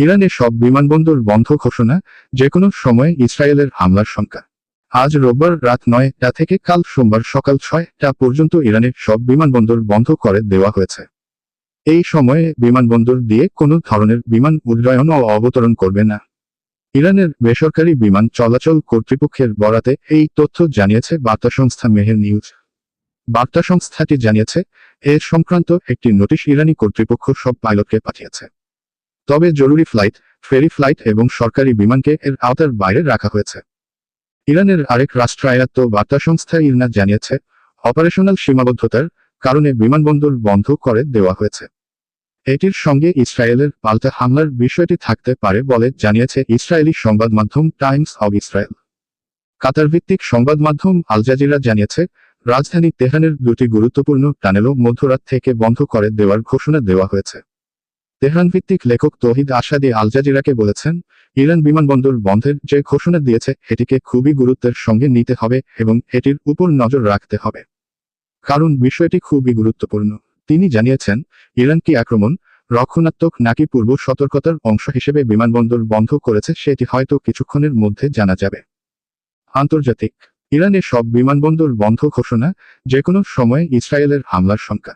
ইরানের সব বিমানবন্দর বন্ধ ঘোষণা, যেকোনো সময়ে ইসরায়েলের হামলার শঙ্কা। আজ রোববার রাত 9টা থেকে কাল সোমবার সকাল 6টা পর্যন্ত ইরানের সব বিমানবন্দর বন্ধ করে দেওয়া হয়েছে। এই সময়ে বিমানবন্দর দিয়ে কোনো ধরনের বিমান উড্ডয়ন ও অবতরণ করবে না। ইরানের বেসরকারি বিমান চলাচল কর্তৃপক্ষের বরাতে এই তথ্য জানিয়েছে বার্তা সংস্থা মেহের নিউজ। বার্তা সংস্থাটি জানিয়েছে, এ সংক্রান্ত একটি নোটিশ ইরানি কর্তৃপক্ষ সব পাইলটকে পাঠিয়েছে। তবে জরুরি ফ্লাইট, ফেরি ফ্লাইট এবং সরকারি বিমানকে এর আওতার বাইরে রাখা হয়েছে। ইরানের আরেক রাষ্ট্রায়ত্ত বার্তা সংস্থা ইরনা জানিয়েছে, অপারেশনাল সীমাবদ্ধতার কারণে বিমানবন্দর বন্ধ করে দেওয়া হয়েছে। এটির সঙ্গে ইসরায়েলের পাল্টা হামলার বিষয়টি থাকতে পারে বলে জানিয়েছে ইসরায়েলি সংবাদ মাধ্যম টাইমস অব ইসরায়েল। কাতার ভিত্তিক সংবাদ মাধ্যম আল জাজিরা জানিয়েছে, রাজধানী তেহরানের দুটি গুরুত্বপূর্ণ টানেলও মধ্যরাত থেকে বন্ধ করে দেওয়ার ঘোষণা দেওয়া হয়েছে। তেহরান ভিত্তিক লেখক তৌহিদ আসাদি আল জাজিরাকে বলেছেন, ইরান বিমানবন্দর বন্ধের যে ঘোষণা দিয়েছে এটিকে খুবই গুরুত্বের সঙ্গে নিতে হবে এবং এটির উপর নজর রাখতে হবে, কারণ বিষয়টি খুবই গুরুত্বপূর্ণ। তিনি জানিয়েছেন, ইরান কি আক্রমণ রক্ষণাত্মক নাকি পূর্ব সতর্কতার অংশ হিসেবে বিমানবন্দর বন্ধ করেছে সেটি হয়তো কিছুক্ষণের মধ্যে জানা যাবে। আন্তর্জাতিক ইরানের সব বিমানবন্দর বন্ধ ঘোষণা, যেকোনো সময়ে ইসরায়েলের হামলার শঙ্কা।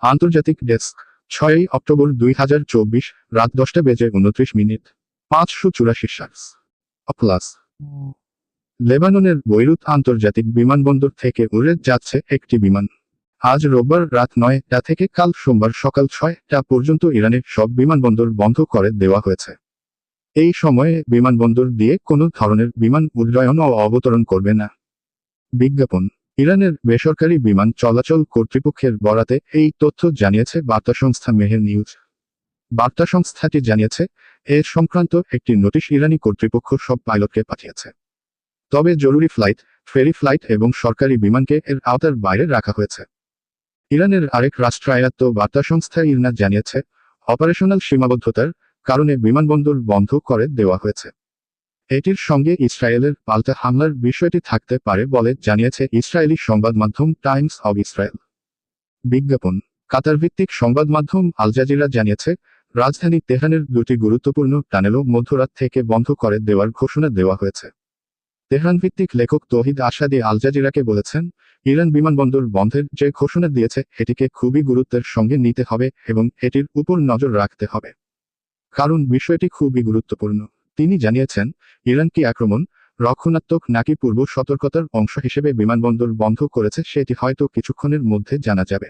আন্তর্জাতিক ডেস্ক 6 অক্টোবর 2024 রাত 10:29 584 প্লাস। লেবাননের বৈরুত আন্তর্জাতিক বিমানবন্দর থেকে উড়ে যাচ্ছে একটি বিমান। আজ রোববার রাত 9টা থেকে কাল সোমবার সকাল 6টা পর্যন্ত ইরানের সব বিমানবন্দর বন্ধ করে দেওয়া হয়েছে। এই সময়ে বিমানবন্দর দিয়ে কোনো ধরনের বিমান উড্ডয়ন ও অবতরণ করবে না। বিজ্ঞাপন ইরানের বেসরকারি বিমান চলাচল কর্তৃপক্ষের বরাতে এই তথ্য জানিয়েছে বার্তা সংস্থা মেহের নিউজ। বার্তা সংস্থাটি জানিয়েছে, এ সংক্রান্ত একটি নোটিশ ইরানি কর্তৃপক্ষ সব পাইলটকে পাঠিয়েছে। তবে জরুরি ফ্লাইট, ফেরি ফ্লাইট এবং সরকারি বিমানকে এর আওতার বাইরে রাখা হয়েছে। ইরানের আরেক রাষ্ট্রায়ত্ত বার্তা সংস্থা ইরনা জানিয়েছে, অপারেশনাল সীমাবদ্ধতার কারণে বিমানবন্দর বন্ধ করে দেওয়া হয়েছে। এটির সঙ্গে ইসরায়েলের পাল্টা হামলার বিষয়টি থাকতে পারে বলে জানিয়েছে ইসরায়েলি সংবাদ মাধ্যম টাইমস অব ইসরায়েল। বিজ্ঞাপন কাতার ভিত্তিক সংবাদ মাধ্যম আল জাজিরা জানিয়েছে, রাজধানী তেহরানের দুটি গুরুত্বপূর্ণ টানেলও মধ্যরাত থেকে বন্ধ করে দেওয়ার ঘোষণা দেওয়া হয়েছে। তেহরান ভিত্তিক লেখক তৌহিদ আসাদি আল জাজিরাকে বলেছেন, ইরান বিমানবন্দর বন্ধের যে ঘোষণা দিয়েছে এটিকে খুবই গুরুত্বের সঙ্গে নিতে হবে এবং এটির উপর নজর রাখতে হবে, কারণ বিষয়টি খুবই গুরুত্বপূর্ণ। তিনি জানিয়েছেন, ইরান কি আক্রমণ রক্ষণাত্মক নাকি পূর্ব সতর্কতার অংশ হিসেবে বিমানবন্দর বন্ধ করেছে সেটি হয়তো কিছুক্ষণের মধ্যে জানা যাবে।